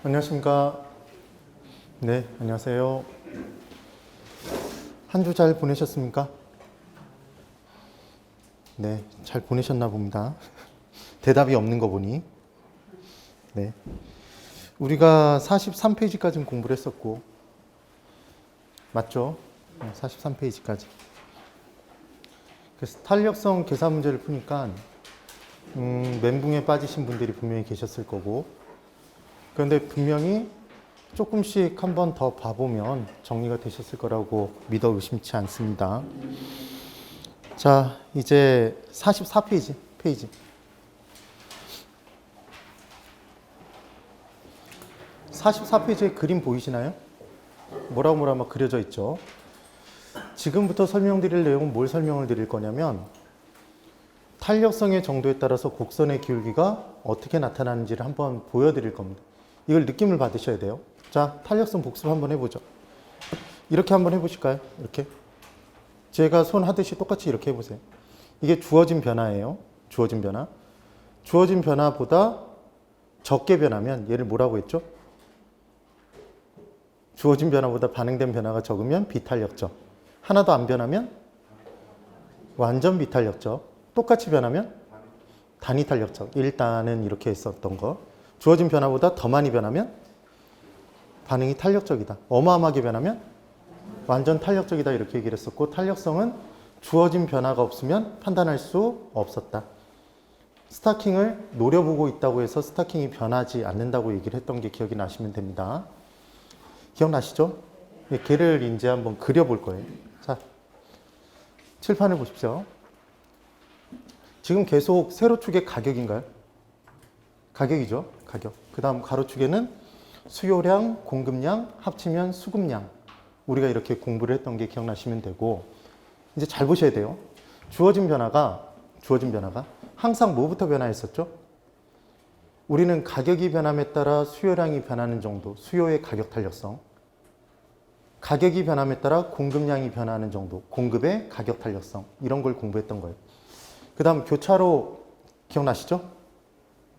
안녕하십니까. 네, 안녕하세요. 한 주 잘 보내셨습니까? 네, 잘 보내셨나 봅니다. 대답이 없는 거 보니. 네. 우리가 43페이지까지는 공부를 했었고, 맞죠? 43페이지까지. 그래서 탄력성 계산 문제를 푸니까, 멘붕에 빠지신 분들이 분명히 계셨을 거고, 그런데 분명히 조금씩 한번 더 봐보면 정리가 되셨을 거라고 믿어 의심치 않습니다. 자, 이제 44페이지, 페이지. 44페이지에 그림 보이시나요? 뭐라고 막 그려져 있죠. 지금부터 설명드릴 내용은 뭘 설명을 드릴 거냐면 탄력성의 정도에 따라서 곡선의 기울기가 어떻게 나타나는지를 한번 보여드릴 겁니다. 이걸 느낌을 받으셔야 돼요. 자, 탄력성 복습 한번 해보죠. 이렇게 한번 해보실까요? 이렇게. 제가 손 하듯이 똑같이 이렇게 해보세요. 이게 주어진 변화예요. 주어진 변화. 주어진 변화보다 적게 변하면 얘를 뭐라고 했죠? 주어진 변화보다 반응된 변화가 적으면 비탄력적. 하나도 안 변하면 완전 비탄력적. 똑같이 변하면 단위탄력적. 일단은 이렇게 했었던 거. 주어진 변화보다 더 많이 변하면 반응이 탄력적이다. 어마어마하게 변하면 완전 탄력적이다. 이렇게 얘기를 했었고, 탄력성은 주어진 변화가 없으면 판단할 수 없었다. 스타킹을 노려보고 있다고 해서 스타킹이 변하지 않는다고 얘기를 했던 게 기억이 나시면 됩니다. 기억나시죠? 걔를 이제 한번 그려볼 거예요. 자, 칠판을 보십시오. 지금 계속 세로축의 가격인가요? 가격이죠. 가격. 그 다음 가로축에는 수요량, 공급량, 합치면 수급량. 우리가 이렇게 공부를 했던 게 기억나시면 되고, 이제 잘 보셔야 돼요. 주어진 변화가 항상 뭐부터 변화했었죠? 우리는 가격이 변함에 따라 수요량이 변하는 정도, 수요의 가격 탄력성. 가격이 변함에 따라 공급량이 변하는 정도, 공급의 가격 탄력성. 이런 걸 공부했던 거예요. 그 다음 교차로 기억나시죠?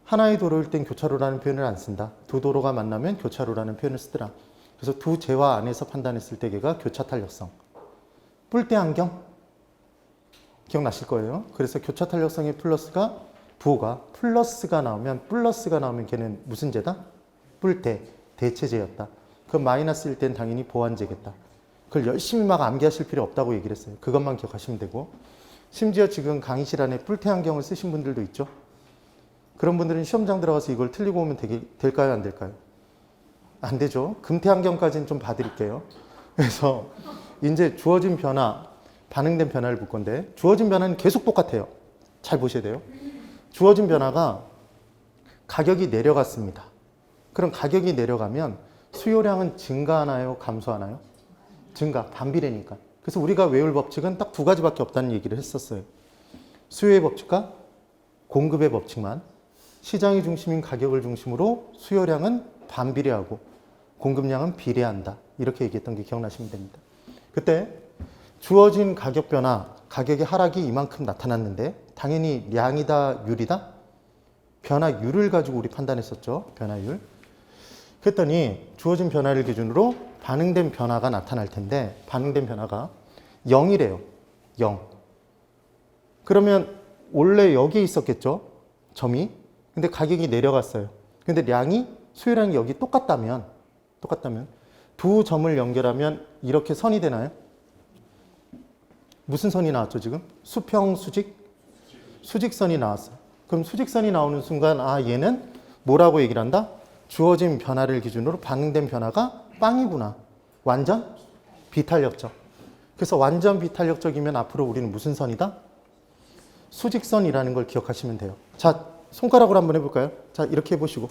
하나의 도로일 땐 교차로라는 표현을 안 쓴다. 두 도로가 만나면 교차로라는 표현을 쓰더라. 그래서 두 재화 안에서 판단했을 때 걔가 교차 탄력성. 뿔대 안경 기억나실 거예요. 그래서 교차 탄력성의 플러스가 부호가 플러스가 나오면 걔는 무슨 재다? 뿔대, 대체재였다. 그럼 마이너스일 땐 당연히 보완재겠다. 그걸 열심히 막 암기하실 필요 없다고 얘기를 했어요. 그것만 기억하시면 되고, 심지어 지금 강의실 안에 뿔테 안경을 쓰신 분들도 있죠. 그런 분들은 시험장 들어가서 이걸 틀리고 오면 될까요? 안 될까요? 안 되죠. 금태 안경까지는 좀 봐드릴게요. 그래서 이제 주어진 변화, 반응된 변화를 볼 건데, 주어진 변화는 계속 똑같아요. 잘 보셔야 돼요. 주어진 변화가 가격이 내려갔습니다. 그럼 가격이 내려가면 수요량은 증가하나요? 감소하나요? 증가, 반비례니까. 그래서 우리가 외울 법칙은 딱 두 가지밖에 없다는 얘기를 했었어요. 수요의 법칙과 공급의 법칙만. 시장이 중심인 가격을 중심으로 수요량은 반비례하고 공급량은 비례한다. 이렇게 얘기했던 게 기억나시면 됩니다. 그때 주어진 가격 변화, 가격의 하락이 이만큼 나타났는데 당연히 량이다, 율이다? 변화율을 가지고 우리 판단했었죠. 변화율. 그랬더니 주어진 변화를 기준으로 반응된 변화가 나타날 텐데 반응된 변화가 0이래요. 0. 그러면 원래 여기에 있었겠죠. 점이. 근데 가격이 내려갔어요. 근데 량이 수요량이 여기 똑같다면 두 점을 연결하면 이렇게 선이 되나요? 무슨 선이 나왔죠 지금? 수평, 수직? 수직선이 나왔어요. 그럼 수직선이 나오는 순간 얘는 뭐라고 얘기를 한다? 주어진 변화를 기준으로 반응된 변화가 빵이구나. 완전 비탄력적. 그래서 완전 비탄력적이면 앞으로 우리는 무슨 선이다? 수직선이라는 걸 기억하시면 돼요. 자, 손가락으로 한번 해볼까요? 자, 이렇게 해보시고.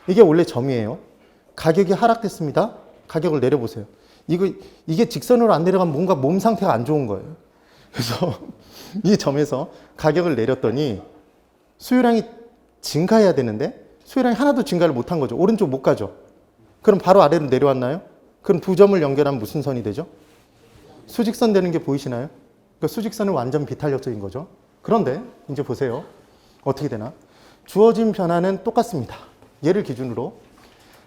이게 원래 점이에요. 가격이 하락됐습니다. 가격을 내려보세요. 이게 직선으로 안 내려가면 뭔가 몸 상태가 안 좋은 거예요. 그래서 이 점에서 가격을 내렸더니 수요량이 증가해야 되는데 수요량이 하나도 증가를 못한 거죠. 오른쪽 못 가죠. 그럼 바로 아래로 내려왔나요? 그럼 두 점을 연결하면 무슨 선이 되죠? 수직선 되는 게 보이시나요? 그러니까 수직선은 완전 비탄력적인 거죠. 그런데 이제 보세요. 어떻게 되나? 주어진 변화는 똑같습니다. 얘를 기준으로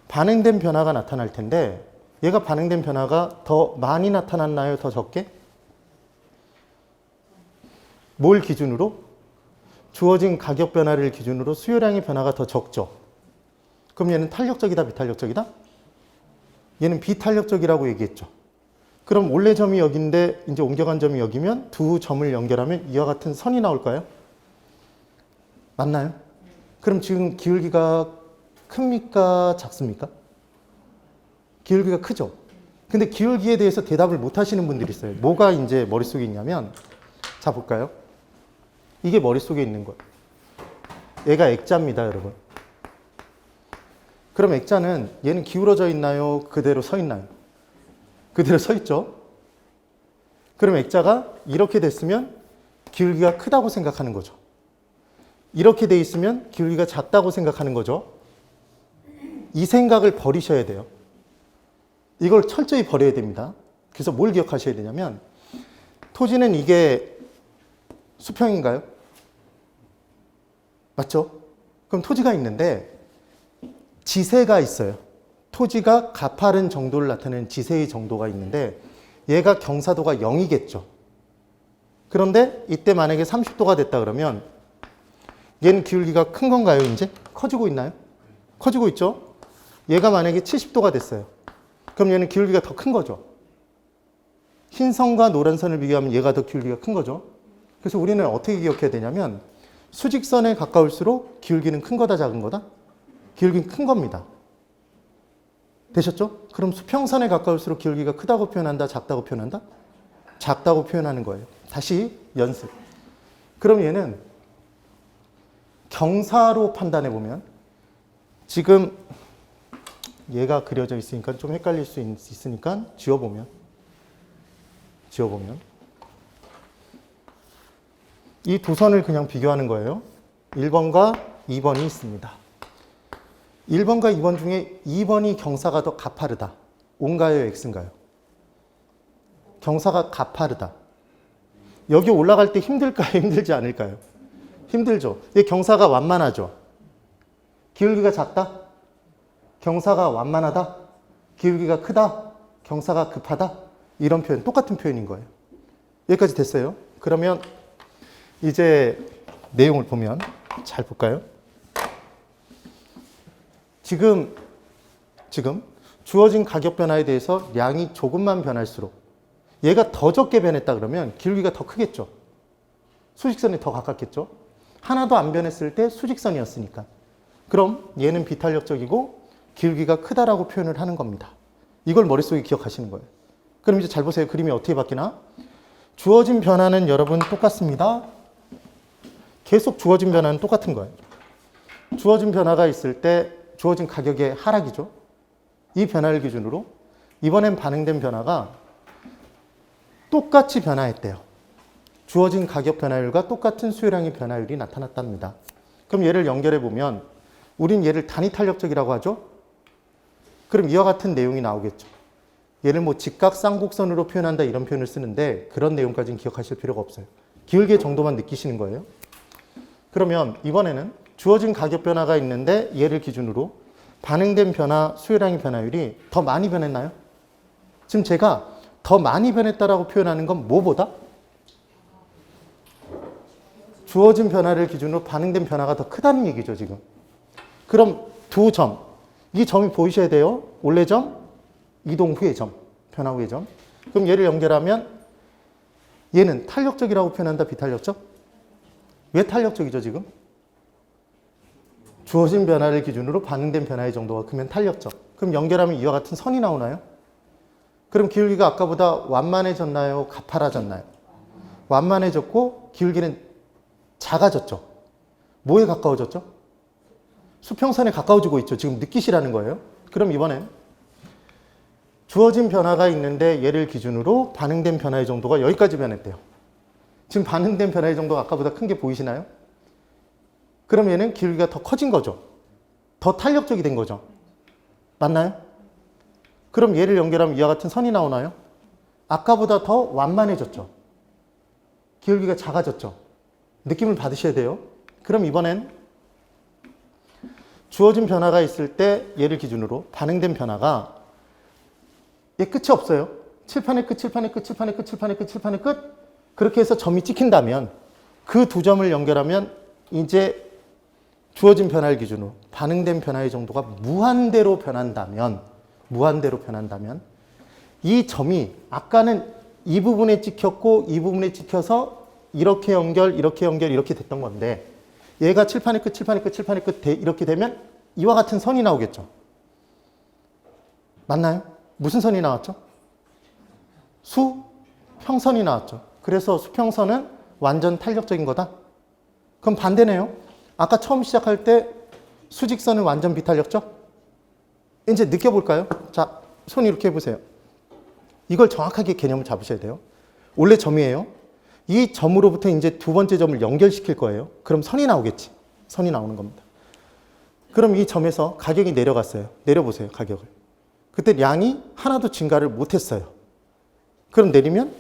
반응된 변화가 나타날 텐데 얘가 반응된 변화가 더 많이 나타났나요? 더 적게? 뭘 기준으로? 주어진 가격 변화를 기준으로 수요량의 변화가 더 적죠. 그럼 얘는 탄력적이다, 비탄력적이다? 얘는 비탄력적이라고 얘기했죠. 그럼 원래 점이 여기인데 이제 옮겨간 점이 여기면 두 점을 연결하면 이와 같은 선이 나올까요? 맞나요? 그럼 지금 기울기가 큽니까? 작습니까? 기울기가 크죠? 근데 기울기에 대해서 대답을 못 하시는 분들이 있어요. 뭐가 이제 머릿속에 있냐면, 자, 볼까요? 이게 머릿속에 있는 거예요. 얘가 액자입니다, 여러분. 그럼 액자는 얘는 기울어져 있나요? 그대로 서 있나요? 그대로 서 있죠? 그럼 액자가 이렇게 됐으면 기울기가 크다고 생각하는 거죠. 이렇게 돼 있으면 기울기가 작다고 생각하는 거죠. 이 생각을 버리셔야 돼요. 이걸 철저히 버려야 됩니다. 그래서 뭘 기억하셔야 되냐면, 토지는 이게 수평인가요? 맞죠? 그럼 토지가 있는데 지세가 있어요. 토지가 가파른 정도를 나타내는 지세의 정도가 있는데 얘가 경사도가 0이겠죠. 그런데 이때 만약에 30도가 됐다 그러면 얘는 기울기가 큰 건가요? 이제 커지고 있나요? 커지고 있죠. 얘가 만약에 70도가 됐어요. 그럼 얘는 기울기가 더 큰 거죠. 흰 선과 노란 선을 비교하면 얘가 더 기울기가 큰 거죠. 그래서 우리는 어떻게 기억해야 되냐면, 수직선에 가까울수록 기울기는 큰 거다, 작은 거다? 기울기는 큰 겁니다. 되셨죠? 그럼 수평선에 가까울수록 기울기가 크다고 표현한다, 작다고 표현한다? 작다고 표현하는 거예요. 다시 연습. 그럼 얘는 경사로 판단해 보면, 지금 얘가 그려져 있으니까 좀 헷갈릴 수 있으니까 지워보면 이 두 선을 그냥 비교하는 거예요. 1번과 2번이 있습니다. 1번과 2번 중에 2번이 경사가 더 가파르다. O인가요? X인가요? 경사가 가파르다. 여기 올라갈 때 힘들까요? 힘들지 않을까요? 힘들죠. 얘 경사가 완만하죠. 기울기가 작다? 경사가 완만하다? 기울기가 크다? 경사가 급하다? 이런 표현, 똑같은 표현인 거예요. 여기까지 됐어요. 그러면 이제 내용을 보면, 잘 볼까요? 지금 주어진 가격 변화에 대해서 량이 조금만 변할수록 얘가 더 적게 변했다 그러면 기울기가 더 크겠죠. 수직선에 더 가깝겠죠. 하나도 안 변했을 때 수직선이었으니까. 그럼 얘는 비탄력적이고 기울기가 크다라고 표현을 하는 겁니다. 이걸 머릿속에 기억하시는 거예요. 그럼 이제 잘 보세요. 그림이 어떻게 바뀌나? 주어진 변화는 여러분 똑같습니다. 계속 주어진 변화는 똑같은 거예요. 주어진 변화가 있을 때 주어진 가격의 하락이죠. 이 변화를 기준으로 이번엔 반응된 변화가 똑같이 변화했대요. 주어진 가격 변화율과 똑같은 수요량의 변화율이 나타났답니다. 그럼 얘를 연결해 보면 우린 얘를 단위 탄력적이라고 하죠. 그럼 이와 같은 내용이 나오겠죠. 얘를 뭐 직각쌍곡선으로 표현한다 이런 표현을 쓰는데 그런 내용까지는 기억하실 필요가 없어요. 기울기의 정도만 느끼시는 거예요. 그러면 이번에는 주어진 가격 변화가 있는데 얘를 기준으로 반응된 변화, 수요량의 변화율이 더 많이 변했나요? 지금 제가 더 많이 변했다라고 표현하는 건 뭐보다? 주어진 변화를 기준으로 반응된 변화가 더 크다는 얘기죠, 지금. 그럼 두 점, 이 점이 보이셔야 돼요. 원래 점, 이동 후의 점, 변화 후의 점. 그럼 얘를 연결하면 얘는 탄력적이라고 표현한다, 비탄력적? 왜 탄력적이죠, 지금? 주어진 변화를 기준으로 반응된 변화의 정도가 크면 탄력적. 그럼 연결하면 이와 같은 선이 나오나요? 그럼 기울기가 아까보다 완만해졌나요? 가파라졌나요? 완만해졌고 기울기는 작아졌죠. 뭐에 가까워졌죠? 수평선에 가까워지고 있죠. 지금 느끼시라는 거예요. 그럼 이번엔 주어진 변화가 있는데 얘를 기준으로 반응된 변화의 정도가 여기까지 변했대요. 지금 반응된 변화의 정도가 아까보다 큰 게 보이시나요? 그럼 얘는 기울기가 더 커진 거죠. 더 탄력적이 된 거죠. 맞나요? 그럼 얘를 연결하면 이와 같은 선이 나오나요? 아까보다 더 완만해졌죠. 기울기가 작아졌죠. 느낌을 받으셔야 돼요. 그럼 이번엔 주어진 변화가 있을 때 얘를 기준으로 반응된 변화가 얘 끝이 없어요. 칠판의 끝, 칠판의 끝, 칠판의 끝, 칠판의 끝, 칠판의 끝. 그렇게 해서 점이 찍힌다면 그 두 점을 연결하면 이제 주어진 변화를 기준으로 반응된 변화의 정도가 무한대로 변한다면 이 점이 아까는 이 부분에 찍혔고 이 부분에 찍혀서 이렇게 연결, 이렇게 연결, 이렇게 됐던 건데 얘가 칠판의 끝, 칠판의 끝, 칠판의 끝 이렇게 되면 이와 같은 선이 나오겠죠. 맞나요? 무슨 선이 나왔죠? 수평선이 나왔죠. 그래서 수평선은 완전 탄력적인 거다. 그럼 반대네요. 아까 처음 시작할 때 수직선은 완전 비탄력적? 이제 느껴볼까요? 자, 손 이렇게 해보세요. 이걸 정확하게 개념을 잡으셔야 돼요. 원래 점이에요. 이 점으로부터 이제 두 번째 점을 연결시킬 거예요. 그럼 선이 나오겠지. 선이 나오는 겁니다. 그럼 이 점에서 가격이 내려갔어요. 내려보세요, 가격을. 그때 양이 하나도 증가를 못했어요. 그럼 내리면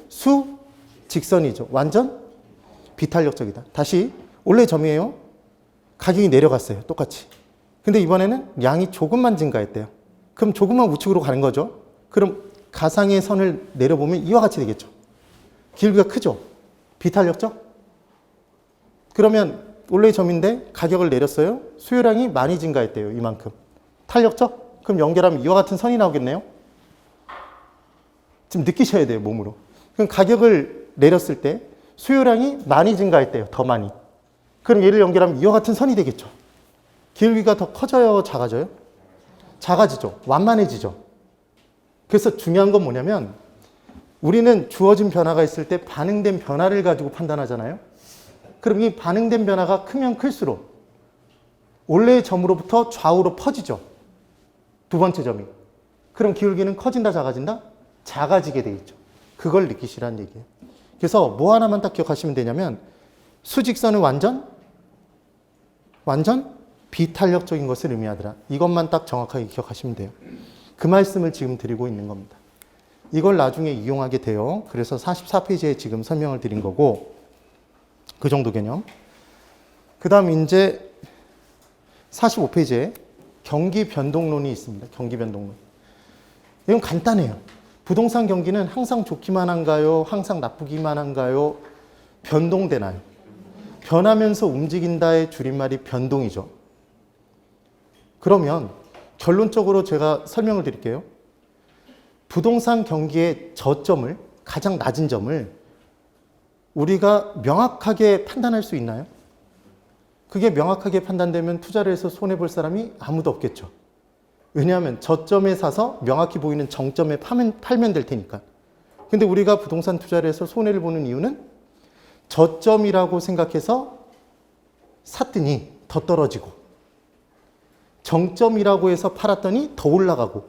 직선이죠. 완전 비탄력적이다. 다시 원래 점이에요. 가격이 내려갔어요. 똑같이. 근데 이번에는 양이 조금만 증가했대요. 그럼 조금만 우측으로 가는 거죠. 그럼 가상의 선을 내려보면 이와 같이 되겠죠. 길이가 크죠. 비탄력적? 그러면 원래 점인데 가격을 내렸어요. 수요량이 많이 증가했대요. 이만큼. 탄력적? 그럼 연결하면 이와 같은 선이 나오겠네요. 지금 느끼셔야 돼요. 몸으로. 그럼 가격을 내렸을 때 수요량이 많이 증가했대요. 더 많이. 그럼 얘를 연결하면 이와 같은 선이 되겠죠. 길이가 더 커져요? 작아져요? 작아지죠. 완만해지죠. 그래서 중요한 건 뭐냐면 우리는 주어진 변화가 있을 때 반응된 변화를 가지고 판단하잖아요. 그럼 이 반응된 변화가 크면 클수록 원래의 점으로부터 좌우로 퍼지죠. 두 번째 점이. 그럼 기울기는 커진다, 작아진다? 작아지게 돼 있죠. 그걸 느끼시라는 얘기예요. 그래서 뭐 하나만 딱 기억하시면 되냐면 수직선은 완전 비탄력적인 것을 의미하더라. 이것만 딱 정확하게 기억하시면 돼요. 그 말씀을 지금 드리고 있는 겁니다. 이걸 나중에 이용하게 돼요. 그래서 44페이지에 지금 설명을 드린 거고 그 정도 개념. 그 다음 이제 45페이지에 경기 변동론이 있습니다. 경기 변동론. 이건 간단해요. 부동산 경기는 항상 좋기만 한가요? 항상 나쁘기만 한가요? 변동되나요? 변하면서 움직인다의 줄임말이 변동이죠. 그러면 결론적으로 제가 설명을 드릴게요. 부동산 경기의 저점을, 가장 낮은 점을 우리가 명확하게 판단할 수 있나요? 그게 명확하게 판단되면 투자를 해서 손해볼 사람이 아무도 없겠죠. 왜냐하면 저점에 사서 명확히 보이는 정점에 팔면 될 테니까. 근데 우리가 부동산 투자를 해서 손해를 보는 이유는 저점이라고 생각해서 샀더니 더 떨어지고 정점이라고 해서 팔았더니 더 올라가고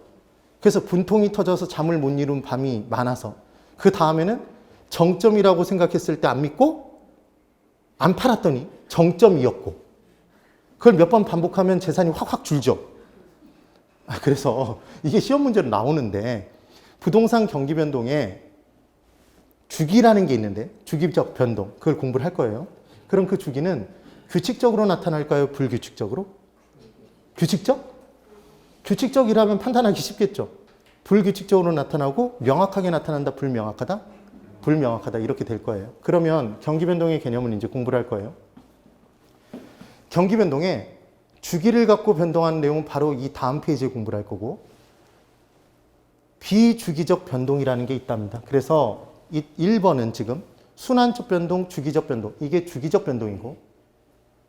그래서 분통이 터져서 잠을 못 이룬 밤이 많아서 그 다음에는 정점이라고 생각했을 때 안 믿고 안 팔았더니 정점이었고 그걸 몇 번 반복하면 재산이 확확 줄죠. 그래서 이게 시험 문제로 나오는데 부동산 경기 변동에 주기라는 게 있는데 주기적 변동 그걸 공부를 할 거예요. 그럼 그 주기는 규칙적으로 나타날까요? 불규칙적으로? 규칙적? 규칙적이라면 판단하기 쉽겠죠. 불규칙적으로 나타나고 명확하게 나타난다, 불명확하다? 불명확하다 이렇게 될 거예요. 그러면 경기 변동의 개념을 이제 공부를 할 거예요. 경기 변동에 주기를 갖고 변동하는 내용은 바로 이 다음 페이지에 공부를 할 거고 비주기적 변동이라는 게 있답니다. 그래서 1번은 지금 순환적 변동, 주기적 변동 이게 주기적 변동이고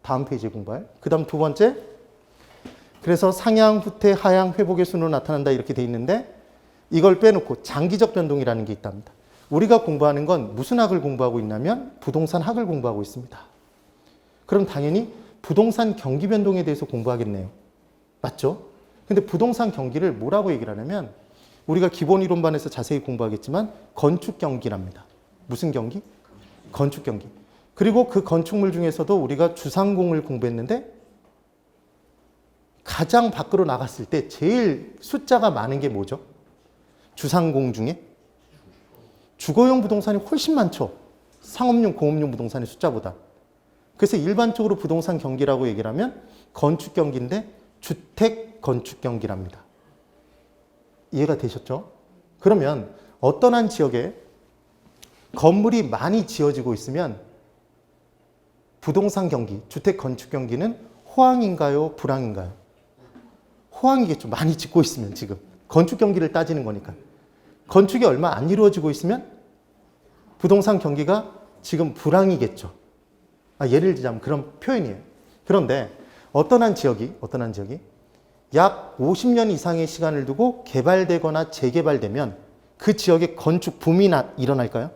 다음 페이지에 공부할 그 다음 두 번째 그래서 상향, 후퇴, 하향, 회복의 순으로 나타난다 이렇게 돼 있는데 이걸 빼놓고 장기적 변동이라는 게 있답니다. 우리가 공부하는 건 무슨 학을 공부하고 있냐면 부동산 학을 공부하고 있습니다. 그럼 당연히 부동산 경기 변동에 대해서 공부하겠네요. 맞죠? 근데 부동산 경기를 뭐라고 얘기를 하냐면 우리가 기본 이론반에서 자세히 공부하겠지만 건축 경기랍니다. 무슨 경기? 건축 경기. 그리고 그 건축물 중에서도 우리가 주상공을 공부했는데 가장 밖으로 나갔을 때 제일 숫자가 많은 게 뭐죠? 주상공 중에? 주거용 부동산이 훨씬 많죠. 상업용, 공업용 부동산의 숫자보다. 그래서 일반적으로 부동산 경기라고 얘기를 하면 건축 경기인데 주택 건축 경기랍니다. 이해가 되셨죠? 그러면 어떤 한 지역에 건물이 많이 지어지고 있으면 부동산 경기, 주택 건축 경기는 호황인가요? 불황인가요? 호황이겠죠. 많이 짓고 있으면 지금. 건축 경기를 따지는 거니까. 건축이 얼마 안 이루어지고 있으면 부동산 경기가 지금 불황이겠죠. 예를 들자면 그런 표현이에요. 그런데 어떤 한 지역이 약 50년 이상의 시간을 두고 개발되거나 재개발되면 그 지역에 건축 붐이 일어날까요?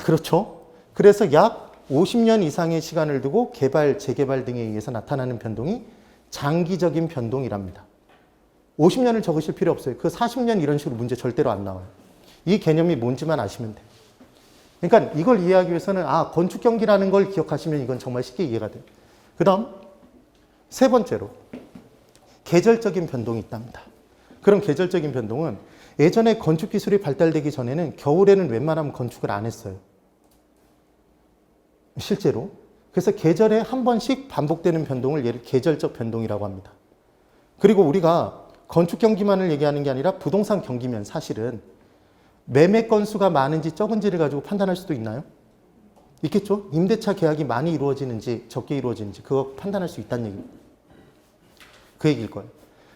그렇죠. 그래서 약 50년 이상의 시간을 두고 개발, 재개발 등에 의해서 나타나는 변동이 장기적인 변동이랍니다. 50년을 적으실 필요 없어요. 그 40년 이런 식으로 문제 절대로 안 나와요. 이 개념이 뭔지만 아시면 돼요. 그러니까 이걸 이해하기 위해서는 건축 경기라는 걸 기억하시면 이건 정말 쉽게 이해가 돼요. 그 다음 세 번째로 계절적인 변동이 있답니다. 그럼 계절적인 변동은 예전에 건축 기술이 발달되기 전에는 겨울에는 웬만하면 건축을 안 했어요. 실제로. 그래서 계절에 한 번씩 반복되는 변동을 얘를 계절적 변동이라고 합니다. 그리고 우리가 건축 경기만을 얘기하는 게 아니라 부동산 경기면 사실은 매매 건수가 많은지 적은지를 가지고 판단할 수도 있나요? 있겠죠? 임대차 계약이 많이 이루어지는지 적게 이루어지는지 그거 판단할 수 있다는 얘기입니다. 그 얘기일 거예요.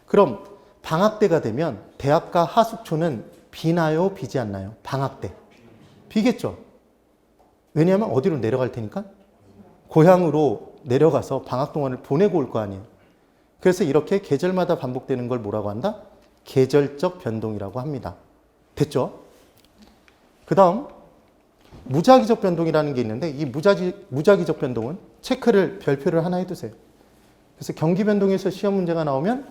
그럼 방학 때가 되면 대학가 하숙초는 비나요? 비지 않나요? 방학 때. 비겠죠? 왜냐하면 어디로 내려갈 테니까? 고향으로 내려가서 방학 동안을 보내고 올 거 아니에요. 그래서 이렇게 계절마다 반복되는 걸 뭐라고 한다? 계절적 변동이라고 합니다. 됐죠? 그 다음 무작위적 변동이라는 게 있는데 이 무작위적 변동은 별표를 하나 해두세요. 그래서 경기 변동에서 시험 문제가 나오면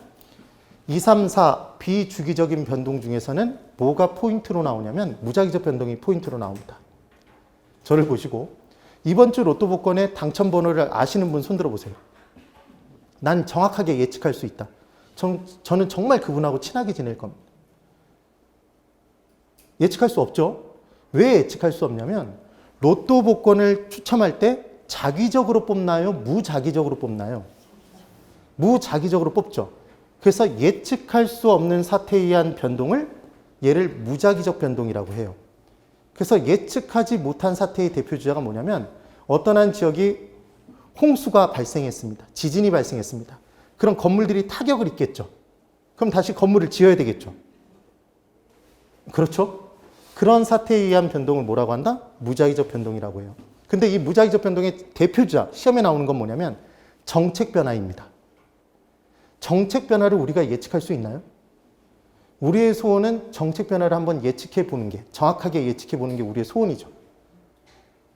2, 3, 4 비주기적인 변동 중에서는 뭐가 포인트로 나오냐면 무작위적 변동이 포인트로 나옵니다. 저를 보시고 이번 주 로또 복권의 당첨 번호를 아시는 분 손들어 보세요. 난 정확하게 예측할 수 있다. 저는 정말 그분하고 친하게 지낼 겁니다. 예측할 수 없죠? 왜 예측할 수 없냐면 로또 복권을 추첨할 때 자기적으로 뽑나요? 무자기적으로 뽑나요? 무자기적으로 뽑죠. 그래서 예측할 수 없는 사태에 의한 변동을 얘를 무자기적 변동이라고 해요. 그래서 예측하지 못한 사태의 대표 주자가 뭐냐면 어떤 한 지역이 홍수가 발생했습니다. 지진이 발생했습니다. 그럼 건물들이 타격을 입겠죠. 그럼 다시 건물을 지어야 되겠죠. 그렇죠? 그런 사태에 의한 변동을 뭐라고 한다? 무자기적 변동이라고 해요. 근데 이 무자기적 변동의 대표주자, 시험에 나오는 건 뭐냐면 정책 변화입니다. 정책 변화를 우리가 예측할 수 있나요? 우리의 소원은 정책 변화를 한번 예측해 보는 게, 정확하게 예측해 보는 게 우리의 소원이죠.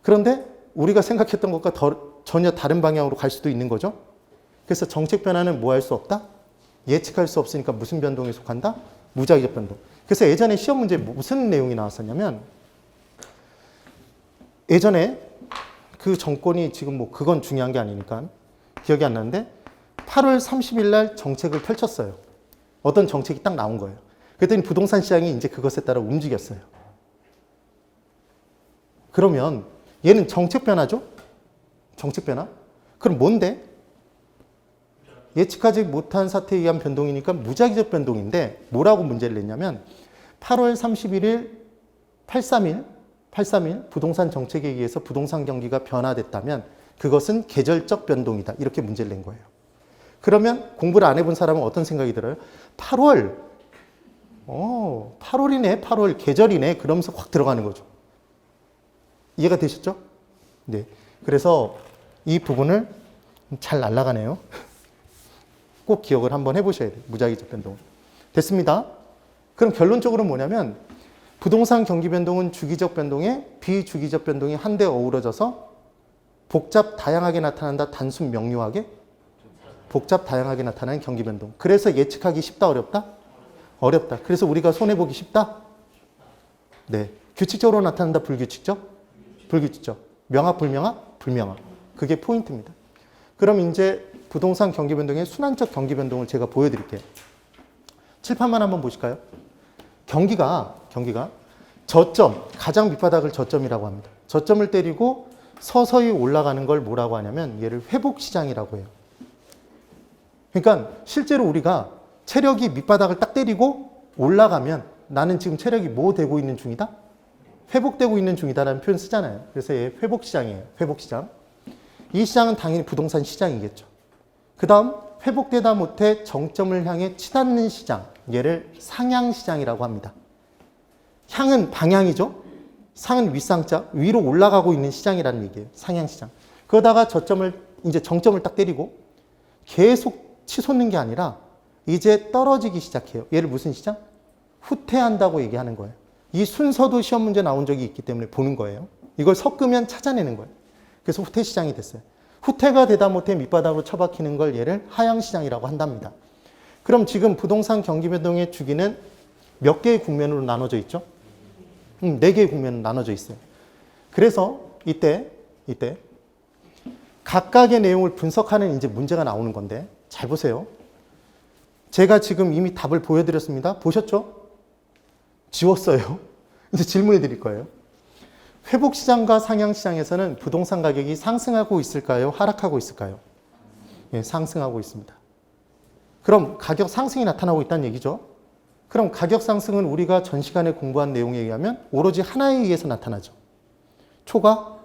그런데 우리가 생각했던 것과 전혀 다른 방향으로 갈 수도 있는 거죠. 그래서 정책 변화는 뭐 할 수 없다? 예측할 수 없으니까 무슨 변동에 속한다? 무자기적 변동. 그래서 예전에 시험 문제에 무슨 내용이 나왔었냐면 예전에 그 정권이 지금 그건 중요한 게 아니니까 기억이 안 나는데 8월 30일 날 정책을 펼쳤어요. 어떤 정책이 딱 나온 거예요. 그랬더니 부동산 시장이 이제 그것에 따라 움직였어요. 그러면 얘는 정책 변화죠? 정책 변화? 그럼 뭔데? 예측하지 못한 사태에 의한 변동이니까 무자기적 변동인데 뭐라고 문제를 냈냐면 8월 31일 831 부동산 정책에 의해서 부동산 경기가 변화됐다면 그것은 계절적 변동이다. 이렇게 문제를 낸 거예요. 그러면 공부를 안 해본 사람은 어떤 생각이 들어요? 8월 8월이네 8월 계절이네 그러면서 확 들어가는 거죠. 이해가 되셨죠? 네. 그래서 이 부분을 잘 날아가네요. 꼭 기억을 한번 해보셔야 돼요. 무자기적 변동. 됐습니다. 그럼 결론적으로 뭐냐면 부동산 경기 변동은 주기적 변동에 비주기적 변동이 한데 어우러져서 복잡 다양하게 나타난다. 단순 명료하게? 복잡 다양하게 나타나는 경기 변동. 그래서 예측하기 쉽다 어렵다? 어렵다. 그래서 우리가 손해보기 쉽다? 네. 규칙적으로 나타난다 불규칙적? 불규칙적. 명확 불명확? 불명확. 그게 포인트입니다. 그럼 이제 부동산 경기 변동의 순환적 경기 변동을 제가 보여드릴게요. 칠판만 한번 보실까요? 경기가 저점, 가장 밑바닥을 저점이라고 합니다. 저점을 때리고 서서히 올라가는 걸 뭐라고 하냐면 얘를 회복시장이라고 해요. 그러니까 실제로 우리가 체력이 밑바닥을 딱 때리고 올라가면 나는 지금 체력이 뭐 되고 있는 중이다? 회복되고 있는 중이다라는 표현 쓰잖아요. 그래서 얘 회복시장이에요. 회복시장. 이 시장은 당연히 부동산 시장이겠죠. 그 다음 회복되다 못해 정점을 향해 치닫는 시장. 얘를 상향시장이라고 합니다. 향은 방향이죠. 상은 윗상자, 위로 올라가고 있는 시장이라는 얘기예요. 상향시장. 그러다가 이제 정점을 딱 때리고 계속 치솟는 게 아니라 이제 떨어지기 시작해요. 얘를 무슨 시장? 후퇴한다고 얘기하는 거예요. 이 순서도 시험 문제 나온 적이 있기 때문에 보는 거예요. 이걸 섞으면 찾아내는 거예요. 그래서 후퇴 시장이 됐어요. 후퇴가 되다 못해 밑바닥으로 처박히는 걸 얘를 하향시장이라고 한답니다. 그럼 지금 부동산 경기 변동의 주기는 몇 개의 국면으로 나눠져 있죠? 4개의 국면으로 나눠져 있어요. 그래서 이때 각각의 내용을 분석하는 이제 문제가 나오는 건데 잘 보세요. 제가 지금 이미 답을 보여드렸습니다. 보셨죠? 지웠어요. 이제 질문을 드릴 거예요. 회복시장과 상향시장에서는 부동산 가격이 상승하고 있을까요? 하락하고 있을까요? 예, 상승하고 있습니다. 그럼 가격 상승이 나타나고 있다는 얘기죠. 그럼 가격 상승은 우리가 전 시간에 공부한 내용에 의하면 오로지 하나에 의해서 나타나죠. 초과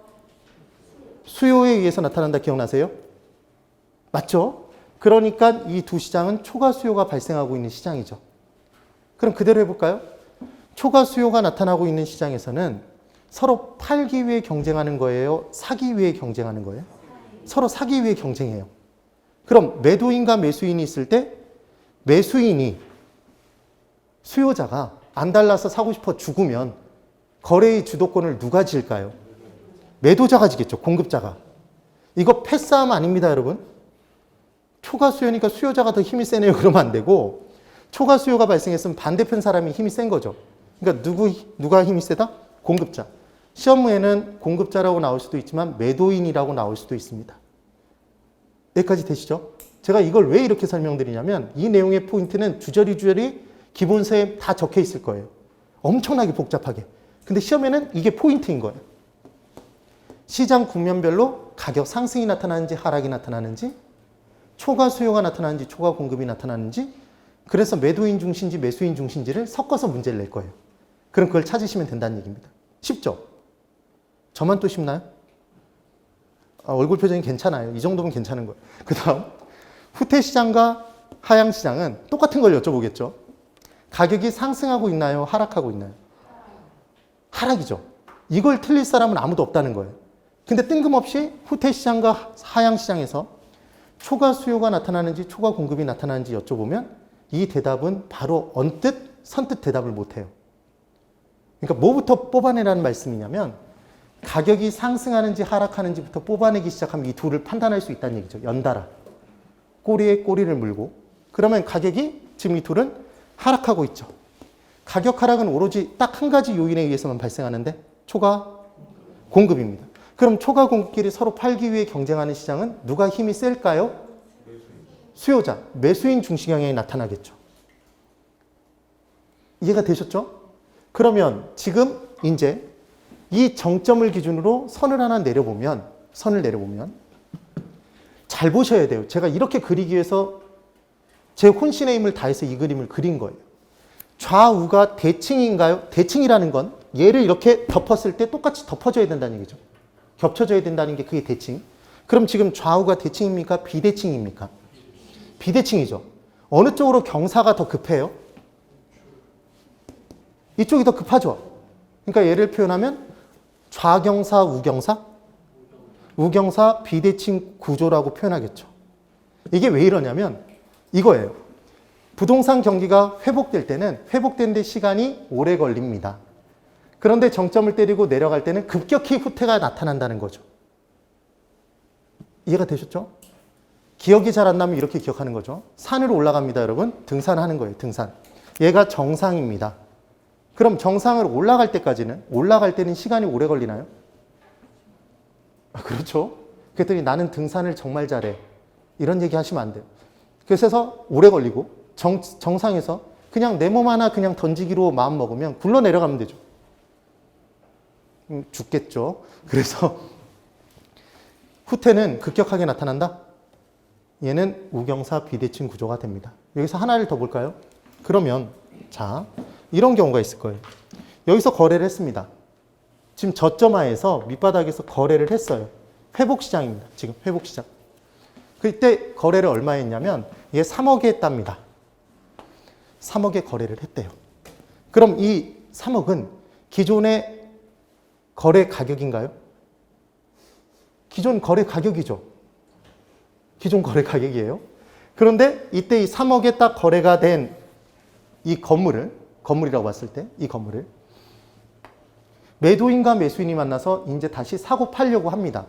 수요에 의해서 나타난다 기억나세요? 맞죠? 그러니까 이 두 시장은 초과 수요가 발생하고 있는 시장이죠. 그럼 그대로 해볼까요? 초과 수요가 나타나고 있는 시장에서는 서로 팔기 위해 경쟁하는 거예요? 사기 위해 경쟁하는 거예요? 서로 사기 위해 경쟁해요. 그럼 매도인과 매수인이 있을 때 매수인이 수요자가 안 달라서 사고 싶어 죽으면 거래의 주도권을 누가 질까요? 매도자가 지겠죠. 공급자가. 이거 패싸움 아닙니다, 여러분. 초과 수요니까 수요자가 더 힘이 세네요. 그러면 안 되고 초과 수요가 발생했으면 반대편 사람이 힘이 센 거죠. 그러니까 누가 힘이 세다? 공급자. 시험에는 공급자라고 나올 수도 있지만 매도인이라고 나올 수도 있습니다. 여기까지 되시죠? 제가 이걸 왜 이렇게 설명드리냐면 이 내용의 포인트는 주저리 기본서에 다 적혀 있을 거예요. 엄청나게 복잡하게. 근데 시험에는 이게 포인트인 거예요. 시장 국면별로 가격 상승이 나타나는지 하락이 나타나는지 초과 수요가 나타나는지 초과 공급이 나타나는지 그래서 매도인 중심인지 매수인 중심인지를 섞어서 문제를 낼 거예요. 그럼 그걸 찾으시면 된다는 얘기입니다. 쉽죠? 저만 또 쉽나요? 얼굴 표정이 괜찮아요. 이 정도면 괜찮은 거예요. 그 다음 후퇴시장과 하향시장은 똑같은 걸 여쭤보겠죠. 가격이 상승하고 있나요? 하락하고 있나요? 하락이죠. 이걸 틀릴 사람은 아무도 없다는 거예요. 근데 뜬금없이 후퇴시장과 하향시장에서 초과 수요가 나타나는지 초과 공급이 나타나는지 여쭤보면 이 대답은 바로 언뜻 선뜻 대답을 못해요. 그러니까 뭐부터 뽑아내라는 말씀이냐면 가격이 상승하는지 하락하는지부터 뽑아내기 시작하면 이 둘을 판단할 수 있다는 얘기죠. 연달아. 꼬리에 꼬리를 물고 그러면 가격이 지금 이 둘은 하락하고 있죠. 가격 하락은 오로지 딱 한 가지 요인에 의해서만 발생하는데 초과 공급입니다. 그럼 초과 공급끼리 서로 팔기 위해 경쟁하는 시장은 누가 힘이 셀까요? 수요자, 매수인 중시경향이 나타나겠죠. 이해가 되셨죠? 그러면 지금 이제 이 정점을 기준으로 선을 내려보면 잘 보셔야 돼요. 제가 이렇게 그리기 위해서 제 혼신의 힘을 다해서 이 그림을 그린 거예요. 좌우가 대칭인가요? 대칭이라는 건 얘를 이렇게 덮었을 때 똑같이 덮어져야 된다는 얘기죠. 겹쳐져야 된다는 게 그게 대칭. 그럼 지금 좌우가 대칭입니까? 비대칭입니까? 비대칭이죠. 어느 쪽으로 경사가 더 급해요? 이쪽이 더 급하죠. 그러니까 얘를 표현하면 좌경사, 우경사? 우경사 비대칭 구조라고 표현하겠죠. 이게 왜 이러냐면 이거예요. 부동산 경기가 회복될 때는 회복되는데 시간이 오래 걸립니다. 그런데 정점을 때리고 내려갈 때는 급격히 후퇴가 나타난다는 거죠. 이해가 되셨죠? 기억이 잘 안 나면 이렇게 기억하는 거죠. 산으로 올라갑니다, 여러분. 등산하는 거예요, 등산. 얘가 정상입니다. 그럼 정상을 올라갈 때는 시간이 오래 걸리나요? 그렇죠. 그랬더니 나는 등산을 정말 잘해. 이런 얘기 하시면 안 돼요. 그래서 오래 걸리고 정상에서 그냥 내 몸 하나 그냥 던지기로 마음 먹으면 굴러 내려가면 되죠. 죽겠죠. 그래서 후퇴는 급격하게 나타난다? 얘는 우경사 비대칭 구조가 됩니다. 여기서 하나를 더 볼까요? 그러면 자, 이런 경우가 있을 거예요. 여기서 거래를 했습니다. 지금 저점화에서 밑바닥에서 거래를 했어요. 회복시장입니다. 지금 회복시장. 그때 거래를 얼마에 했냐면 얘 3억에 했답니다. 3억에 거래를 했대요. 그럼 이 3억은 기존의 거래 가격인가요? 기존 거래 가격이죠. 기존 거래 가격이에요. 그런데 이때 이 3억에 딱 거래가 된 이 건물이라고 봤을 때 이 건물을 매도인과 매수인이 만나서 이제 다시 사고 팔려고 합니다.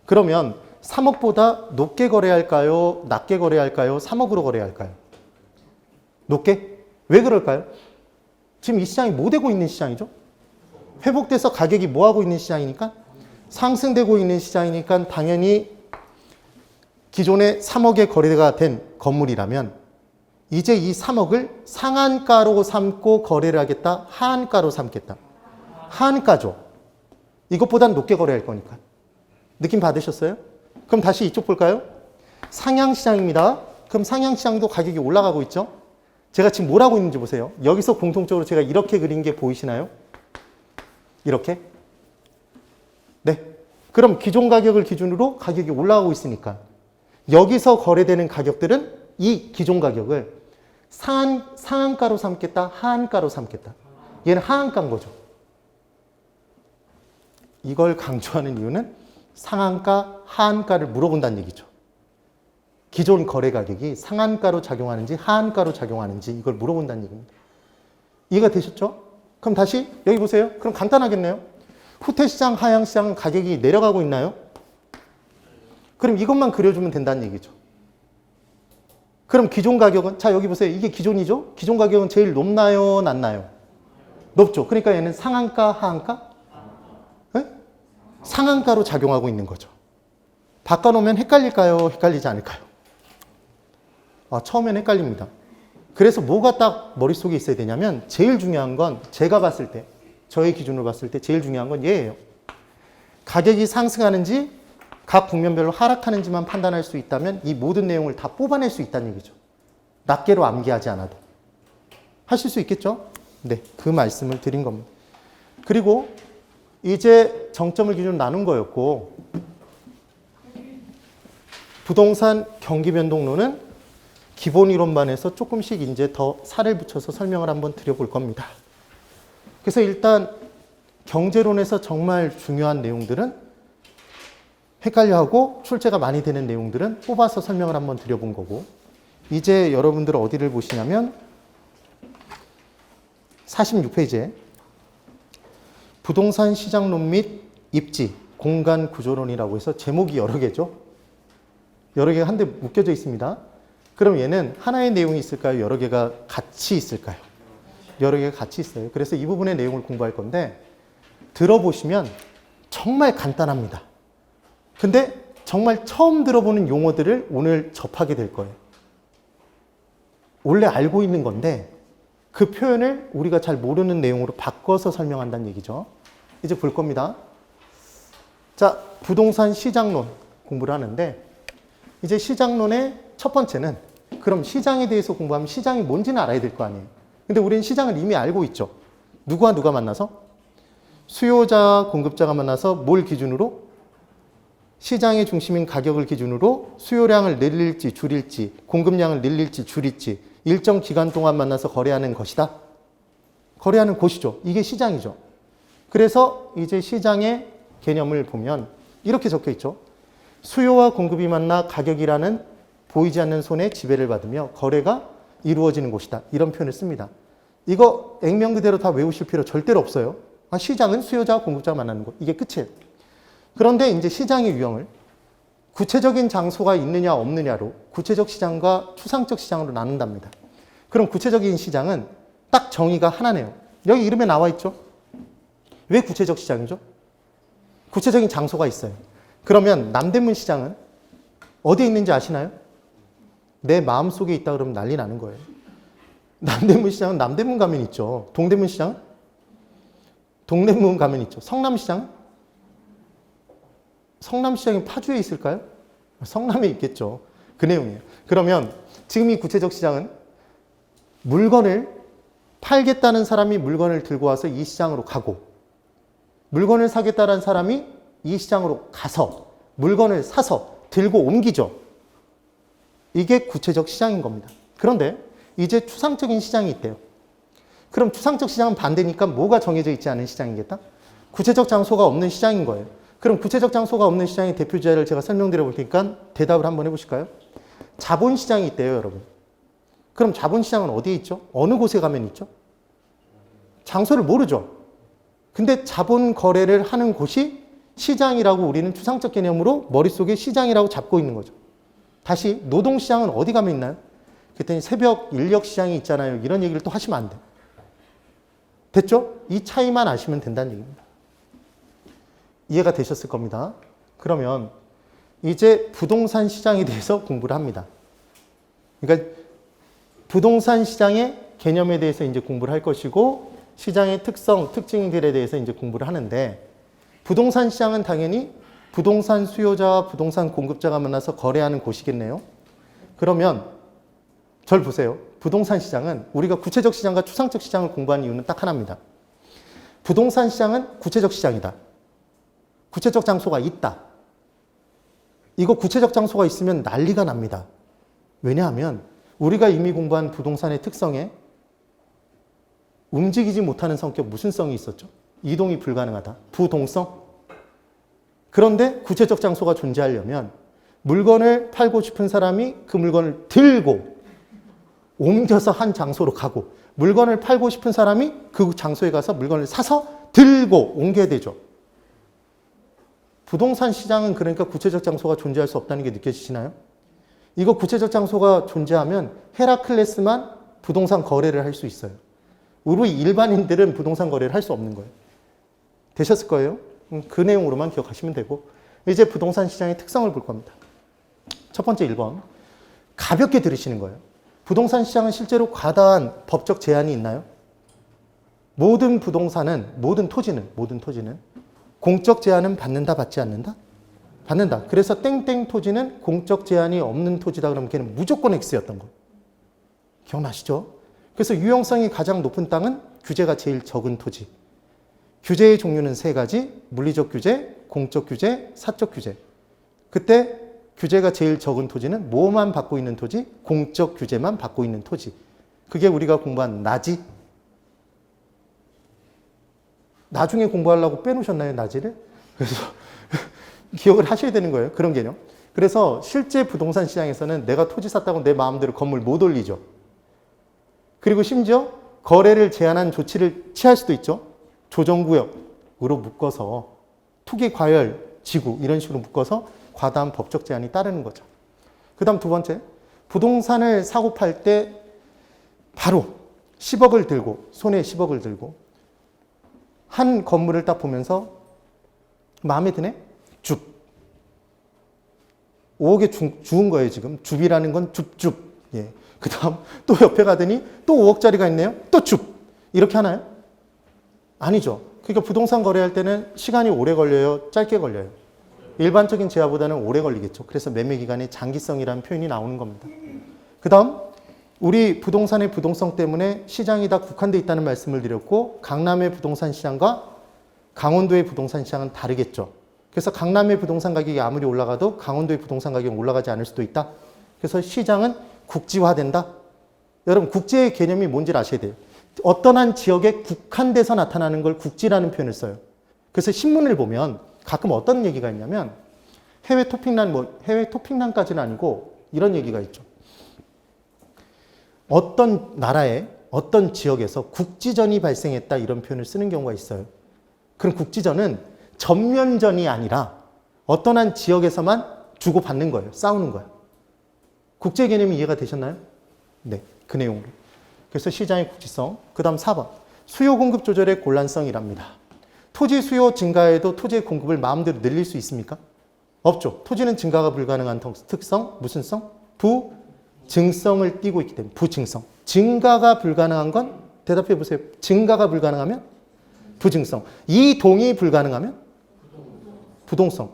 그러면 3억보다 높게 거래할까요? 낮게 거래할까요? 3억으로 거래할까요? 높게? 왜 그럴까요? 지금 이 시장이 뭐 되고 있는 시장이죠? 회복돼서 가격이 뭐 하고 있는 시장이니까? 상승되고 있는 시장이니까 당연히 기존에 3억에 거래가 된 건물이라면 이제 이 3억을 상한가로 삼고 거래를 하겠다? 하한가로 삼겠다? 하한가죠. 이것보단 높게 거래할 거니까. 느낌 받으셨어요? 그럼 다시 이쪽 볼까요? 상향시장입니다. 그럼 상향시장도 가격이 올라가고 있죠? 제가 지금 뭘 하고 있는지 보세요. 여기서 공통적으로 제가 이렇게 그린 게 보이시나요? 이렇게? 네. 그럼 기존 가격을 기준으로 가격이 올라가고 있으니까 여기서 거래되는 가격들은 이 기존 가격을 상한가로 삼겠다, 하한가로 삼겠다. 얘는 하한가인 거죠. 이걸 강조하는 이유는 상한가, 하한가를 물어본다는 얘기죠. 기존 거래 가격이 상한가로 작용하는지 하한가로 작용하는지 이걸 물어본다는 얘기입니다. 이해가 되셨죠? 그럼 다시 여기 보세요. 그럼 간단하겠네요. 후퇴시장, 하향시장 가격이 내려가고 있나요? 그럼 이것만 그려주면 된다는 얘기죠. 그럼 기존 가격은, 자 여기 보세요. 이게 기존이죠? 기존 가격은 제일 높나요? 낮나요? 높죠. 그러니까 얘는 상한가, 하한가? 네? 상한가로 작용하고 있는 거죠. 바꿔놓으면 헷갈릴까요? 헷갈리지 않을까요? 처음엔 헷갈립니다. 그래서 뭐가 딱 머릿속에 있어야 되냐면 제일 중요한 건 제가 봤을 때, 저의 기준으로 봤을 때 제일 중요한 건 얘예요. 가격이 상승하는지 각 국면별로 하락하는지만 판단할 수 있다면 이 모든 내용을 다 뽑아낼 수 있다는 얘기죠. 낱개로 암기하지 않아도. 하실 수 있겠죠? 네, 그 말씀을 드린 겁니다. 그리고 이제 정점을 기준으로 나눈 거였고 부동산 경기 변동론은 기본 이론반에서 조금씩 이제 더 살을 붙여서 설명을 한번 드려볼 겁니다. 그래서 일단 경제론에서 정말 중요한 내용들은 헷갈려하고 출제가 많이 되는 내용들은 뽑아서 설명을 한번 드려본 거고 이제 여러분들 어디를 보시냐면 46페이지에 부동산 시장론 및 입지, 공간 구조론이라고 해서 제목이 여러 개죠. 여러 개가 한데 묶여져 있습니다. 그럼 얘는 하나의 내용이 있을까요? 여러 개가 같이 있을까요? 여러 개가 같이 있어요. 그래서 이 부분의 내용을 공부할 건데 들어보시면 정말 간단합니다. 근데 정말 처음 들어보는 용어들을 오늘 접하게 될 거예요. 원래 알고 있는 건데 그 표현을 우리가 잘 모르는 내용으로 바꿔서 설명한다는 얘기죠. 이제 볼 겁니다. 자, 부동산 시장론 공부를 하는데 이제 시장론의 첫 번째는 그럼 시장에 대해서 공부하면 시장이 뭔지는 알아야 될 거 아니에요. 근데 우리는 시장을 이미 알고 있죠. 누구와 누가 만나서? 수요자, 공급자가 만나서 뭘 기준으로? 시장의 중심인 가격을 기준으로 수요량을 늘릴지 줄일지 공급량을 늘릴지 줄일지 일정 기간 동안 만나서 거래하는 것이다. 거래하는 곳이죠. 이게 시장이죠. 그래서 이제 시장의 개념을 보면 이렇게 적혀 있죠. 수요와 공급이 만나 가격이라는 보이지 않는 손에 지배를 받으며 거래가 이루어지는 곳이다. 이런 표현을 씁니다. 이거 액면 그대로 다 외우실 필요 절대로 없어요. 시장은 수요자와 공급자가 만나는 곳. 이게 끝이에요. 그런데 이제 시장의 유형을 구체적인 장소가 있느냐 없느냐로 구체적 시장과 추상적 시장으로 나눈답니다. 그럼 구체적인 시장은 딱 정의가 하나네요. 여기 이름에 나와 있죠. 왜 구체적 시장이죠? 구체적인 장소가 있어요. 그러면 남대문 시장은 어디에 있는지 아시나요? 내 마음속에 있다 그러면 난리 나는 거예요. 남대문 시장은 남대문 가면 있죠. 동대문 시장은? 동대문 가면 있죠. 성남시장은? 성남시장이 파주에 있을까요? 성남에 있겠죠. 그 내용이에요. 그러면 지금 이 구체적 시장은 물건을 팔겠다는 사람이 물건을 들고 와서 이 시장으로 가고, 물건을 사겠다는 사람이 이 시장으로 가서 물건을 사서 들고 옮기죠. 이게 구체적 시장인 겁니다. 그런데 이제 추상적인 시장이 있대요. 그럼 추상적 시장은 반대니까 뭐가 정해져 있지 않은 시장이겠다? 구체적 장소가 없는 시장인 거예요. 그럼 구체적 장소가 없는 시장의 대표주자를 제가 설명드려 볼 테니까 대답을 한번 해보실까요? 자본시장이 있대요, 여러분. 그럼 자본시장은 어디에 있죠? 어느 곳에 가면 있죠? 장소를 모르죠. 근데 자본 거래를 하는 곳이 시장이라고 우리는 추상적 개념으로 머릿속에 시장이라고 잡고 있는 거죠. 다시 노동시장은 어디 가면 있나요? 그랬더니 새벽 인력시장이 있잖아요. 이런 얘기를 또 하시면 안 돼요. 됐죠? 이 차이만 아시면 된다는 얘기입니다. 이해가 되셨을 겁니다. 그러면 이제 부동산 시장에 대해서 공부를 합니다. 그러니까 부동산 시장의 개념에 대해서 이제 공부를 할 것이고, 시장의 특성, 특징들에 대해서 이제 공부를 하는데, 부동산 시장은 당연히 부동산 수요자와 부동산 공급자가 만나서 거래하는 곳이겠네요. 그러면 절 보세요. 부동산 시장은 우리가 구체적 시장과 추상적 시장을 공부하는 이유는 딱 하나입니다. 부동산 시장은 구체적 시장이다. 구체적 장소가 있다. 이거 구체적 장소가 있으면 난리가 납니다. 왜냐하면 우리가 이미 공부한 부동산의 특성에 움직이지 못하는 성격, 무슨 성이 있었죠? 이동이 불가능하다. 부동성. 그런데 구체적 장소가 존재하려면 물건을 팔고 싶은 사람이 그 물건을 들고 옮겨서 한 장소로 가고, 물건을 팔고 싶은 사람이 그 장소에 가서 물건을 사서 들고 옮겨야 되죠. 부동산 시장은 그러니까 구체적 장소가 존재할 수 없다는 게 느껴지시나요? 이거 구체적 장소가 존재하면 헤라클레스만 부동산 거래를 할 수 있어요. 우리 일반인들은 부동산 거래를 할 수 없는 거예요. 되셨을 거예요? 그 내용으로만 기억하시면 되고, 이제 부동산 시장의 특성을 볼 겁니다. 첫 번째 1번. 가볍게 들으시는 거예요. 부동산 시장은 실제로 과다한 법적 제한이 있나요? 모든 부동산은, 모든 토지는 공적 제한은 받는다, 받지 않는다? 받는다. 그래서 땡땡 토지는 공적 제한이 없는 토지다 그러면 걔는 무조건 X였던 거. 기억나시죠? 그래서 유용성이 가장 높은 땅은 규제가 제일 적은 토지. 규제의 종류는 3가지. 물리적 규제, 공적 규제, 사적 규제. 그때 규제가 제일 적은 토지는 뭐만 받고 있는 토지? 공적 규제만 받고 있는 토지. 그게 우리가 공부한 나지. 나중에 공부하려고 빼놓으셨나요, 나지를? 그래서 기억을 하셔야 되는 거예요. 그런 개념. 그래서 실제 부동산 시장에서는 내가 토지 샀다고 내 마음대로 건물 못 올리죠. 그리고 심지어 거래를 제한한 조치를 취할 수도 있죠. 조정구역으로 묶어서 투기 과열 지구 이런 식으로 묶어서 과다한 법적 제한이 따르는 거죠. 그 다음 두 번째, 부동산을 사고 팔 때 바로 10억을 들고, 손에 10억을 들고 한 건물을 딱 보면서 마음에 드네? 줍. 5억에 주은 거예요, 지금. 줍이라는 건 줍줍. 예. 그 다음 또 옆에 가더니 또 5억짜리가 있네요. 또 줍. 이렇게 하나요? 아니죠. 그러니까 부동산 거래할 때는 시간이 오래 걸려요? 짧게 걸려요? 일반적인 제야보다는 오래 걸리겠죠. 그래서 매매 기간의 장기성이라는 표현이 나오는 겁니다. 그 다음 우리 부동산의 부동성 때문에 시장이 다 국한되어 있다는 말씀을 드렸고, 강남의 부동산 시장과 강원도의 부동산 시장은 다르겠죠. 그래서 강남의 부동산 가격이 아무리 올라가도 강원도의 부동산 가격은 올라가지 않을 수도 있다. 그래서 시장은 국지화된다. 여러분 국지의 개념이 뭔지를 아셔야 돼요. 어떤 한 지역에 국한돼서 나타나는 걸 국지라는 표현을 써요. 그래서 신문을 보면 가끔 어떤 얘기가 있냐면 해외 토픽란까지는 아니고 이런 얘기가 있죠. 어떤 나라에 어떤 지역에서 국지전이 발생했다 이런 표현을 쓰는 경우가 있어요. 그럼 국지전은 전면전이 아니라 어떤 한 지역에서만 주고받는 거예요. 싸우는 거예요. 국제 개념이 이해가 되셨나요? 네, 그 내용으로. 그래서 시장의 국지성. 그 다음 4번. 수요 공급 조절의 곤란성이랍니다. 토지 수요 증가에도 토지의 공급을 마음대로 늘릴 수 있습니까? 없죠. 토지는 증가가 불가능한 특성, 무슨 성? 부증성을 띠고 있기 때문에 부증성. 증가가 불가능한 건 대답해 보세요. 증가가 불가능하면 부증성. 이동이 불가능하면 부동성.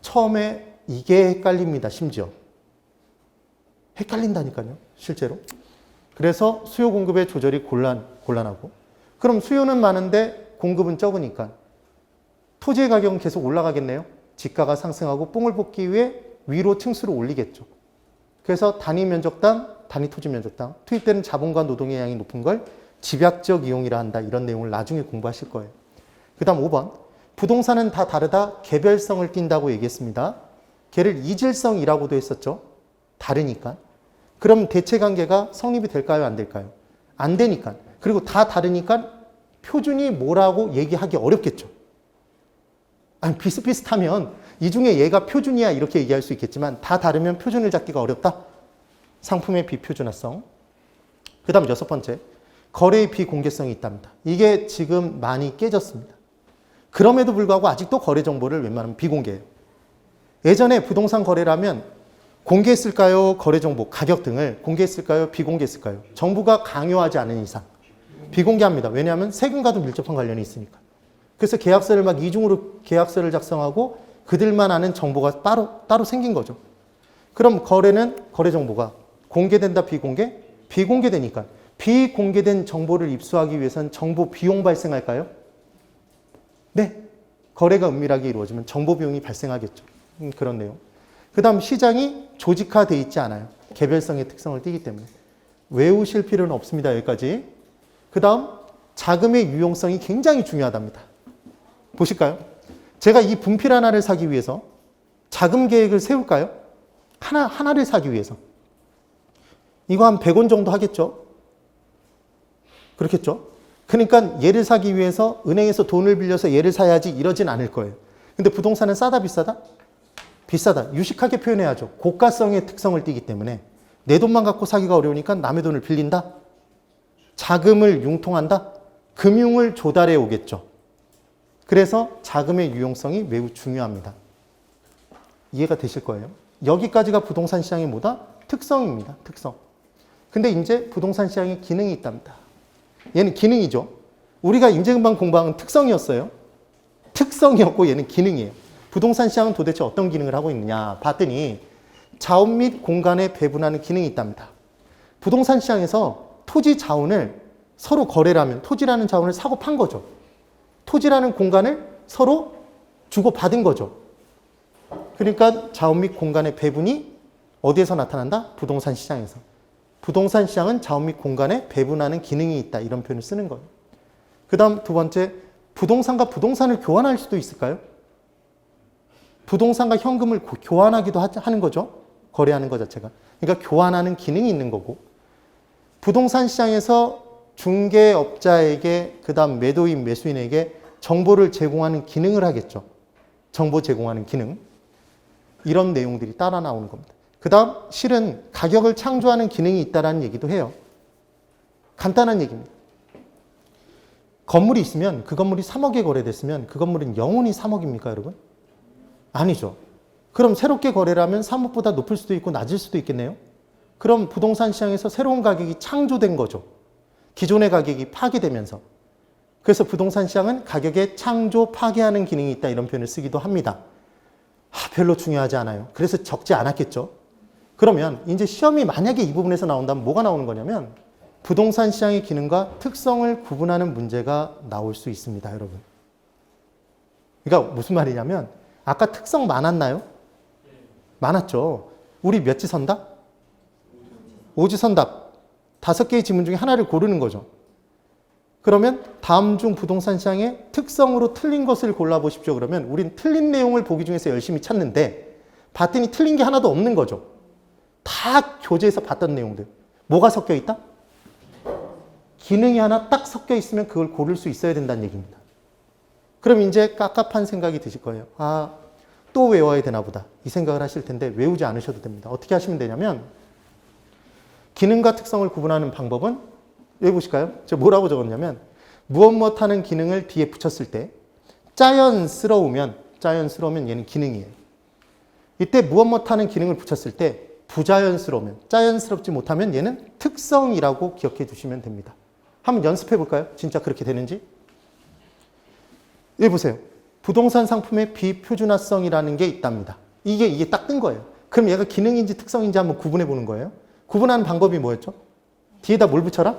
처음에 이게 헷갈립니다. 심지어. 헷갈린다니까요. 실제로. 그래서 수요 공급의 조절이 곤란하고 그럼 수요는 많은데 공급은 적으니까 토지의 가격은 계속 올라가겠네요. 지가가 상승하고 뽕을 뽑기 위해 위로 층수를 올리겠죠. 그래서 단위 면적당, 단위 토지 면적당 투입되는 자본과 노동의 양이 높은 걸 집약적 이용이라 한다. 이런 내용을 나중에 공부하실 거예요. 그 다음 5번. 부동산은 다 다르다. 개별성을 띈다고 얘기했습니다. 걔를 이질성이라고도 했었죠. 다르니까. 그럼 대체관계가 성립이 될까요? 안 될까요? 안 되니까. 그리고 다 다르니까 표준이 뭐라고 얘기하기 어렵겠죠. 아니, 비슷비슷하면 이 중에 얘가 표준이야 이렇게 얘기할 수 있겠지만 다 다르면 표준을 잡기가 어렵다. 상품의 비표준화성. 그 다음 6번째. 거래의 비공개성이 있답니다. 이게 지금 많이 깨졌습니다. 그럼에도 불구하고 아직도 거래 정보를 웬만하면 비공개해요. 예전에 부동산 거래라면 공개했을까요? 거래 정보, 가격 등을 공개했을까요? 비공개했을까요? 정부가 강요하지 않은 이상 비공개합니다. 왜냐하면 세금과도 밀접한 관련이 있으니까. 그래서 계약서를 막 이중으로 계약서를 작성하고 그들만 아는 정보가 따로 생긴 거죠. 그럼 거래 정보가 공개된다, 비공개? 비공개되니까 비공개된 정보를 입수하기 위해서는 정보 비용 발생할까요? 네. 거래가 은밀하게 이루어지면 정보 비용이 발생하겠죠. 그런 내용. 그 다음 시장이 조직화되어 있지 않아요. 개별성의 특성을 띠기 때문에. 외우실 필요는 없습니다. 여기까지. 그 다음 자금의 유용성이 굉장히 중요하답니다. 보실까요? 제가 이 분필 하나를 사기 위해서 자금 계획을 세울까요? 하나를 사기 위해서. 이거 한 100원 정도 하겠죠? 그렇겠죠? 그러니까 얘를 사기 위해서 은행에서 돈을 빌려서 얘를 사야지 이러진 않을 거예요. 근데 부동산은 싸다 비싸다? 비싸다. 유식하게 표현해야죠. 고가성의 특성을 띠기 때문에 내 돈만 갖고 사기가 어려우니까 남의 돈을 빌린다? 자금을 융통한다? 금융을 조달해 오겠죠. 그래서 자금의 유용성이 매우 중요합니다. 이해가 되실 거예요. 여기까지가 부동산 시장의 뭐다? 특성입니다. 특성. 근데 이제 부동산 시장의 기능이 있답니다. 얘는 기능이죠. 우리가 인재금방 공부한 특성이었어요. 특성이었고 얘는 기능이에요. 부동산 시장은 도대체 어떤 기능을 하고 있느냐 봤더니 자원 및 공간에 배분하는 기능이 있답니다. 부동산 시장에서 토지 자원을 서로 거래를 하면 토지라는 자원을 사고 판 거죠. 토지라는 공간을 서로 주고받은 거죠. 그러니까 자원 및 공간의 배분이 어디에서 나타난다? 부동산 시장에서. 부동산 시장은 자원 및 공간에 배분하는 기능이 있다. 이런 표현을 쓰는 거예요. 그 다음 2번째, 부동산과 부동산을 교환할 수도 있을까요? 부동산과 현금을 교환하기도 하는 거죠. 거래하는 것 자체가. 그러니까 교환하는 기능이 있는 거고. 부동산 시장에서 중개업자에게 그 다음 매도인, 매수인에게 정보를 제공하는 기능을 하겠죠. 정보 제공하는 기능. 이런 내용들이 따라 나오는 겁니다. 그 다음 실은 가격을 창조하는 기능이 있다는 얘기도 해요. 간단한 얘기입니다. 건물이 있으면 그 건물이 3억에 거래됐으면 그 건물은 영원히 3억입니까 여러분? 아니죠. 그럼 새롭게 거래를 하면 3억보다 높을 수도 있고 낮을 수도 있겠네요. 그럼 부동산 시장에서 새로운 가격이 창조된 거죠. 기존의 가격이 파괴되면서. 그래서 부동산 시장은 가격의 창조, 파괴하는 기능이 있다 이런 표현을 쓰기도 합니다. 별로 중요하지 않아요. 그래서 적지 않았겠죠. 그러면 이제 시험이 만약에 이 부분에서 나온다면 뭐가 나오는 거냐면 부동산 시장의 기능과 특성을 구분하는 문제가 나올 수 있습니다, 여러분. 그러니까 무슨 말이냐면 아까 특성 많았나요? 많았죠. 우리 몇 지 선답? 5지 선답. 5개의 지문 중에 하나를 고르는 거죠. 그러면 다음 중 부동산 시장의 특성으로 틀린 것을 골라보십시오. 그러면 우린 틀린 내용을 보기 중에서 열심히 찾는데 봤더니 틀린 게 하나도 없는 거죠. 다 교재에서 봤던 내용들. 뭐가 섞여 있다? 기능이 하나 딱 섞여 있으면 그걸 고를 수 있어야 된다는 얘기입니다. 그럼 이제 깝깝한 생각이 드실 거예요. 또 외워야 되나 보다. 이 생각을 하실 텐데 외우지 않으셔도 됩니다. 어떻게 하시면 되냐면 기능과 특성을 구분하는 방법은 여기 보실까요? 제가 뭐라고 적었냐면 무엇 하는 기능을 뒤에 붙였을 때 자연스러우면 얘는 기능이에요. 이때 무엇 하는 기능을 붙였을 때 부자연스러우면 자연스럽지 못하면 얘는 특성이라고 기억해 두시면 됩니다. 한번 연습해 볼까요? 진짜 그렇게 되는지? 여기 보세요. 부동산 상품의 비표준화성이라는 게 있답니다. 이게 딱 뜬 거예요. 그럼 얘가 기능인지 특성인지 한번 구분해 보는 거예요. 구분하는 방법이 뭐였죠? 뒤에다 뭘 붙여라?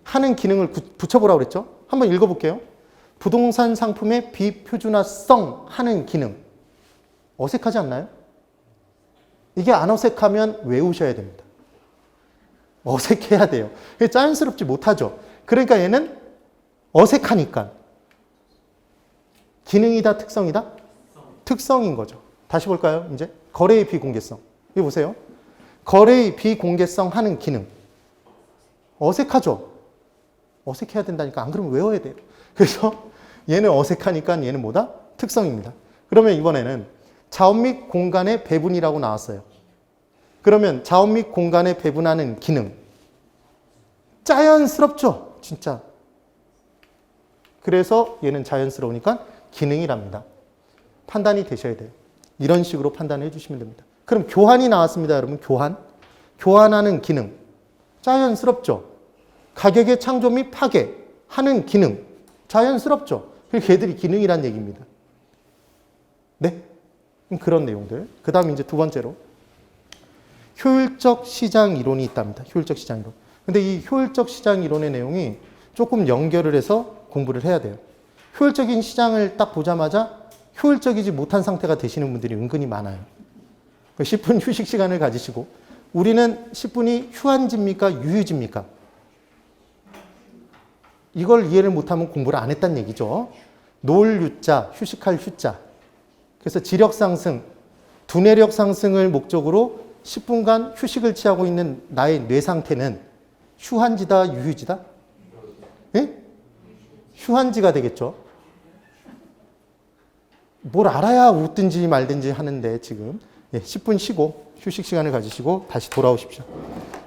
하는 기능을 붙여보라고 그랬죠? 한번 읽어볼게요. 부동산 상품의 비표준화성 하는 기능. 어색하지 않나요? 이게 안 어색하면 외우셔야 됩니다. 어색해야 돼요. 자연스럽지 못하죠. 그러니까 얘는 어색하니까. 기능이다, 특성이다? 특성인 거죠. 다시 볼까요? 이제 거래의 비공개성. 이거 보세요. 거래의 비공개성 하는 기능. 어색하죠? 어색해야 된다니까. 안 그러면 외워야 돼요. 그래서 얘는 어색하니까 얘는 뭐다? 특성입니다. 그러면 이번에는 자원 및 공간의 배분이라고 나왔어요. 그러면 자원 및 공간의 배분하는 기능. 자연스럽죠? 진짜. 그래서 얘는 자연스러우니까 기능이랍니다. 판단이 되셔야 돼요. 이런 식으로 판단해 주시면 됩니다. 그럼 교환이 나왔습니다, 여러분. 교환. 교환하는 기능. 자연스럽죠? 가격의 창조 및 파괴하는 기능. 자연스럽죠? 그래서 걔들이 기능이란 얘기입니다. 네? 그런 내용들. 그 다음 이제 두 번째로. 효율적 시장 이론이 있답니다. 효율적 시장 이론. 근데 이 효율적 시장 이론의 내용이 조금 연결을 해서 공부를 해야 돼요. 효율적인 시장을 딱 보자마자 효율적이지 못한 상태가 되시는 분들이 은근히 많아요. 10분 휴식 시간을 가지시고 우리는 10분이 휴한지입니까? 유휴지입니까? 이걸 이해를 못하면 공부를 안 했다는 얘기죠. 놀 유자, 휴식할 휴자. 그래서 지력 상승, 두뇌력 상승을 목적으로 10분간 휴식을 취하고 있는 나의 뇌 상태는 휴한지다, 유휴지다? 예? 휴한지가 되겠죠. 뭘 알아야 웃든지 말든지 하는데 지금 10분 쉬고 휴식 시간을 가지시고 다시 돌아오십시오.